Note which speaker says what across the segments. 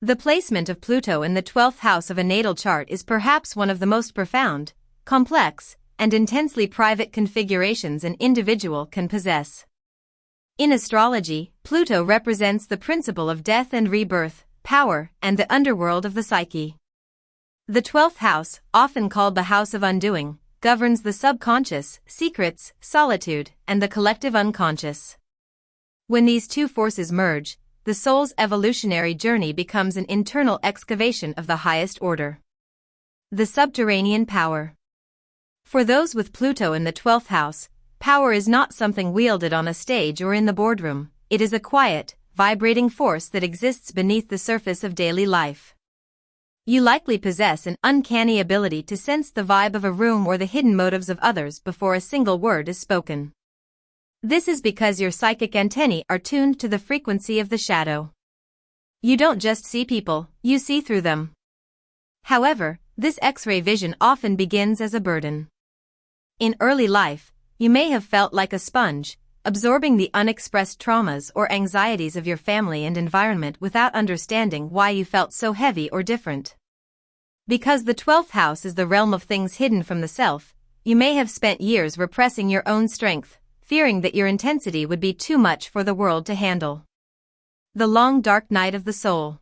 Speaker 1: The placement of Pluto in the 12th house of a natal chart is perhaps one of the most profound, complex, and intensely private configurations an individual can possess. In astrology, Pluto represents the principle of death and rebirth, power, and the underworld of the psyche. The 12th house, often called the house of undoing, governs the subconscious, secrets, solitude, and the collective unconscious. When these two forces merge, the soul's evolutionary journey becomes an internal excavation of the highest order. The subterranean power. For those with Pluto in the 12th house, power is not something wielded on a stage or in the boardroom. It is a quiet, vibrating force that exists beneath the surface of daily life. You likely possess an uncanny ability to sense the vibe of a room or the hidden motives of others before a single word is spoken. This is because your psychic antennae are tuned to the frequency of the shadow. You don't just see people, you see through them. However, this X-ray vision often begins as a burden. In early life, you may have felt like a sponge, absorbing the unexpressed traumas or anxieties of your family and environment without understanding why you felt so heavy or different. Because the 12th house is the realm of things hidden from the self, you may have spent years repressing your own strength, fearing that your intensity would be too much for the world to handle. The long dark night of the soul.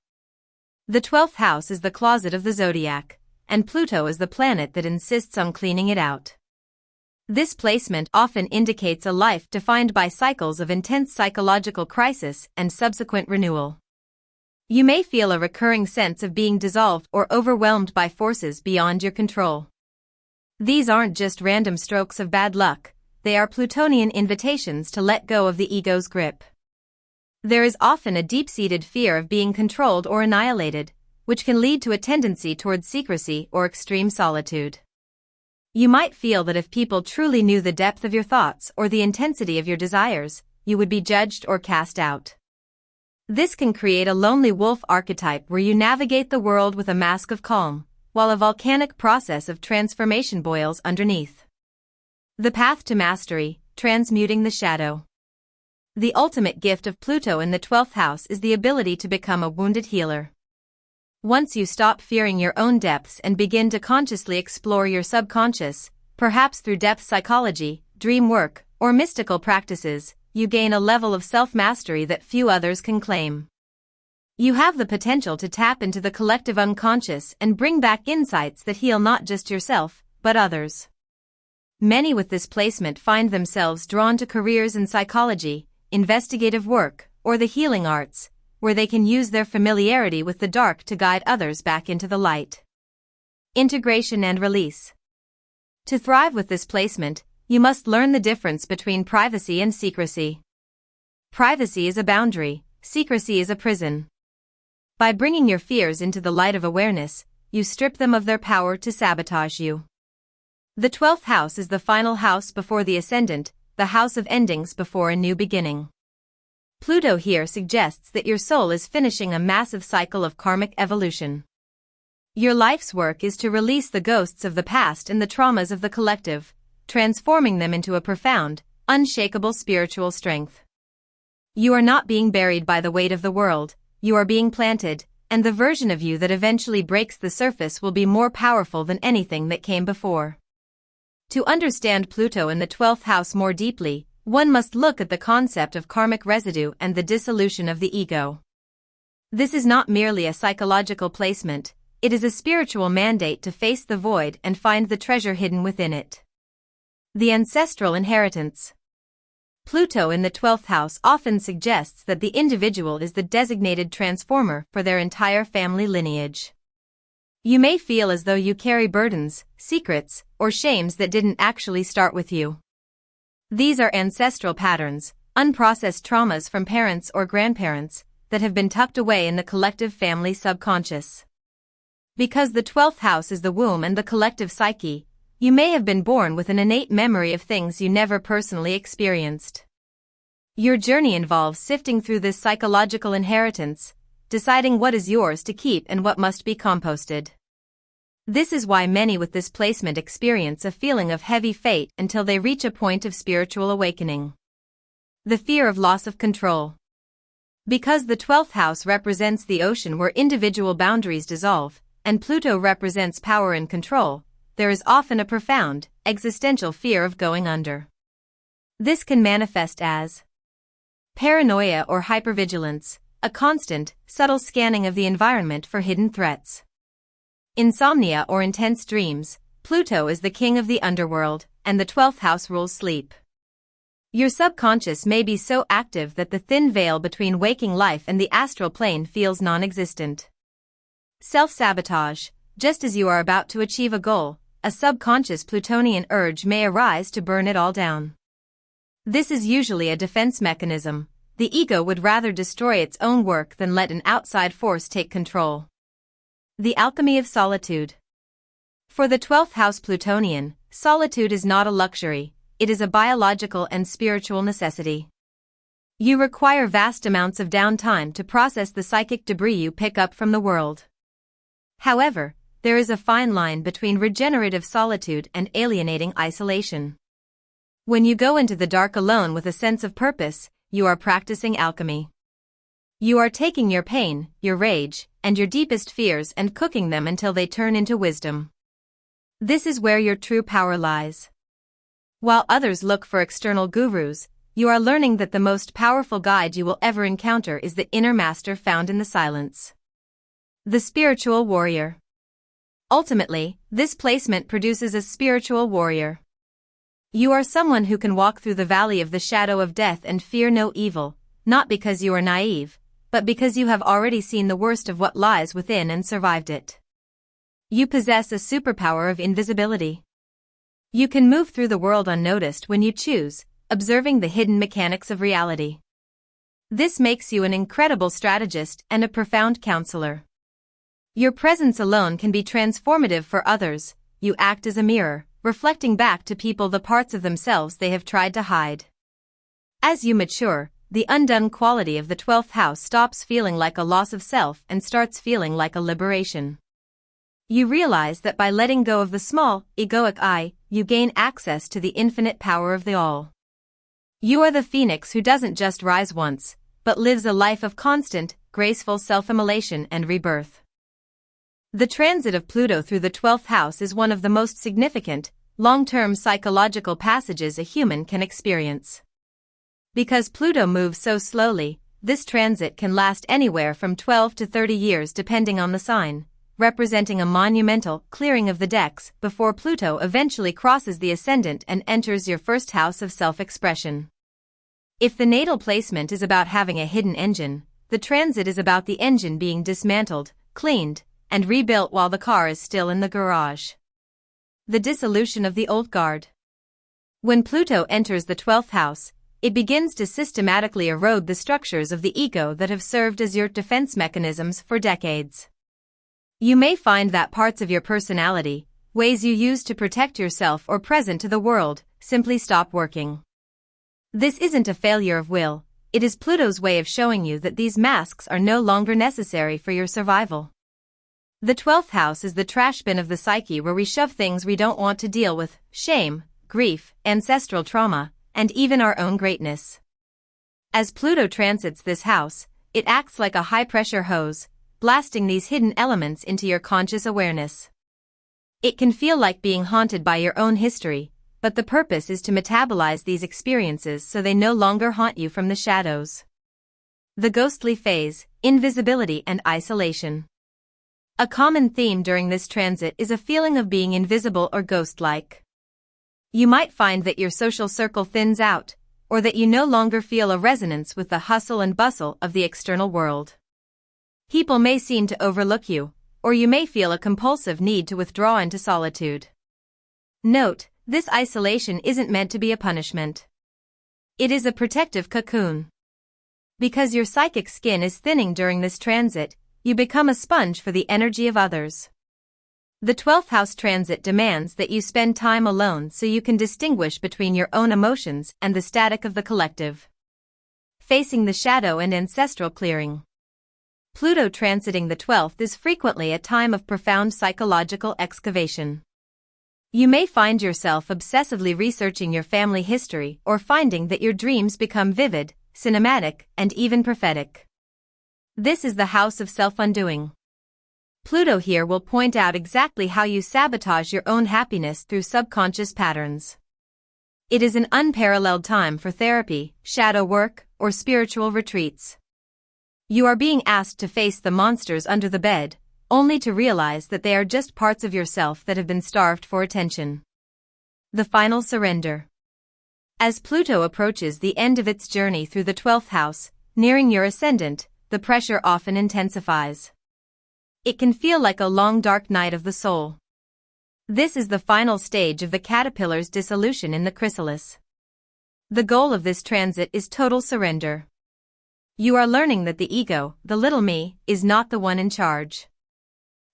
Speaker 1: The 12th house is the closet of the zodiac, and Pluto is the planet that insists on cleaning it out. This placement often indicates a life defined by cycles of intense psychological crisis and subsequent renewal. You may feel a recurring sense of being dissolved or overwhelmed by forces beyond your control. These aren't just random strokes of bad luck, they are Plutonian invitations to let go of the ego's grip. There is often a deep-seated fear of being controlled or annihilated, which can lead to a tendency towards secrecy or extreme solitude. You might feel that if people truly knew the depth of your thoughts or the intensity of your desires, you would be judged or cast out. This can create a lonely wolf archetype where you navigate the world with a mask of calm, while a volcanic process of transformation boils underneath. The path to mastery, transmuting the shadow. The ultimate gift of Pluto in the 12th house is the ability to become a wounded healer. Once you stop fearing your own depths and begin to consciously explore your subconscious, perhaps through depth psychology, dream work, or mystical practices, you gain a level of self-mastery that few others can claim. You have the potential to tap into the collective unconscious and bring back insights that heal not just yourself, but others. Many with this placement find themselves drawn to careers in psychology, investigative work, or the healing arts, where they can use their familiarity with the dark to guide others back into the light. Integration and release. To thrive with this placement, you must learn the difference between privacy and secrecy. Privacy is a boundary, secrecy is a prison. By bringing your fears into the light of awareness, you strip them of their power to sabotage you. The 12th house is the final house before the ascendant, the house of endings before a new beginning. Pluto here suggests that your soul is finishing a massive cycle of karmic evolution. Your life's work is to release the ghosts of the past and the traumas of the collective, transforming them into a profound, unshakable spiritual strength. You are not being buried by the weight of the world, you are being planted, and the version of you that eventually breaks the surface will be more powerful than anything that came before. To understand Pluto in the 12th house more deeply, one must look at the concept of karmic residue and the dissolution of the ego. This is not merely a psychological placement, it is a spiritual mandate to face the void and find the treasure hidden within it. The ancestral inheritance. Pluto in the 12th house often suggests that the individual is the designated transformer for their entire family lineage. You may feel as though you carry burdens, secrets, or shames that didn't actually start with you. These are ancestral patterns, unprocessed traumas from parents or grandparents, that have been tucked away in the collective family subconscious. Because the 12th house is the womb and the collective psyche, you may have been born with an innate memory of things you never personally experienced. Your journey involves sifting through this psychological inheritance, deciding what is yours to keep and what must be composted. This is why many with this placement experience a feeling of heavy fate until they reach a point of spiritual awakening. The fear of loss of control. Because the 12th house represents the ocean where individual boundaries dissolve, and Pluto represents power and control, there is often a profound, existential fear of going under. This can manifest as paranoia or hypervigilance, a constant, subtle scanning of the environment for hidden threats. Insomnia or intense dreams. Pluto is the king of the underworld, and the 12th house rules sleep. Your subconscious may be so active that the thin veil between waking life and the astral plane feels non-existent. Self-sabotage. Just as you are about to achieve a goal, a subconscious Plutonian urge may arise to burn it all down. This is usually a defense mechanism. The ego would rather destroy its own work than let an outside force take control. The alchemy of solitude. For the 12th house Plutonian, solitude is not a luxury, it is a biological and spiritual necessity. You require vast amounts of downtime to process the psychic debris you pick up from the world. However, there is a fine line between regenerative solitude and alienating isolation. When you go into the dark alone with a sense of purpose, you are practicing alchemy. You are taking your pain, your rage, and your deepest fears and cooking them until they turn into wisdom. This is where your true power lies. While others look for external gurus, you are learning that the most powerful guide you will ever encounter is the inner master found in the silence. The spiritual warrior. Ultimately, this placement produces a spiritual warrior. You are someone who can walk through the valley of the shadow of death and fear no evil, not because you are naive, but because you have already seen the worst of what lies within and survived it. You possess a superpower of invisibility. You can move through the world unnoticed when you choose, observing the hidden mechanics of reality. This makes you an incredible strategist and a profound counselor. Your presence alone can be transformative for others. You act as a mirror, reflecting back to people the parts of themselves they have tried to hide. As you mature, the undone quality of the 12th house stops feeling like a loss of self and starts feeling like a liberation. You realize that by letting go of the small, egoic I, you gain access to the infinite power of the all. You are the phoenix who doesn't just rise once, but lives a life of constant, graceful self-immolation and rebirth. The transit of Pluto through the 12th house is one of the most significant, long-term psychological passages a human can experience. Because Pluto moves so slowly, this transit can last anywhere from 12 to 30 years depending on the sign, representing a monumental clearing of the decks before Pluto eventually crosses the ascendant and enters your first house of self-expression. If the natal placement is about having a hidden engine, the transit is about the engine being dismantled, cleaned, and rebuilt while the car is still in the garage. The dissolution of the old guard. When Pluto enters the 12th house, it begins to systematically erode the structures of the ego that have served as your defense mechanisms for decades. You may find that parts of your personality, ways you use to protect yourself or present to the world, simply stop working. This isn't a failure of will, it is Pluto's way of showing you that these masks are no longer necessary for your survival. The 12th house is the trash bin of the psyche where we shove things we don't want to deal with: shame, grief, ancestral trauma, and even our own greatness. As Pluto transits this house, it acts like a high-pressure hose, blasting these hidden elements into your conscious awareness. It can feel like being haunted by your own history, but the purpose is to metabolize these experiences so they no longer haunt you from the shadows. The ghostly phase, invisibility and isolation. A common theme during this transit is a feeling of being invisible or ghost-like. You might find that your social circle thins out, or that you no longer feel a resonance with the hustle and bustle of the external world. People may seem to overlook you, or you may feel a compulsive need to withdraw into solitude. Note, this isolation isn't meant to be a punishment. It is a protective cocoon. Because your psychic skin is thinning during this transit, you become a sponge for the energy of others. The 12th house transit demands that you spend time alone so you can distinguish between your own emotions and the static of the collective. Facing the shadow and ancestral clearing. Pluto transiting the 12th is frequently a time of profound psychological excavation. You may find yourself obsessively researching your family history or finding that your dreams become vivid, cinematic, and even prophetic. This is the house of self-undoing. Pluto here will point out exactly how you sabotage your own happiness through subconscious patterns. It is an unparalleled time for therapy, shadow work, or spiritual retreats. You are being asked to face the monsters under the bed, only to realize that they are just parts of yourself that have been starved for attention. The final surrender. As Pluto approaches the end of its journey through the 12th house, nearing your ascendant, the pressure often intensifies. It can feel like a long dark night of the soul. This is the final stage of the caterpillar's dissolution in the chrysalis. The goal of this transit is total surrender. You are learning that the ego, the little me, is not the one in charge.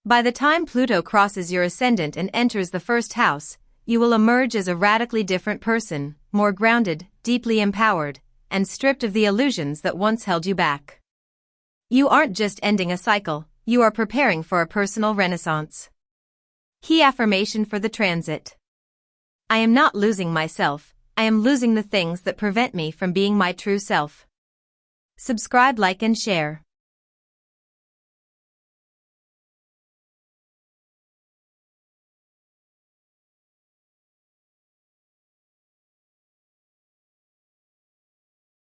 Speaker 1: By the time Pluto crosses your ascendant and enters the first house, you will emerge as a radically different person, more grounded, deeply empowered, and stripped of the illusions that once held you back. You aren't just ending a cycle, you are preparing for a personal renaissance. Key affirmation for the transit. I am not losing myself, I am losing the things that prevent me from being my true self. Subscribe, like, and share.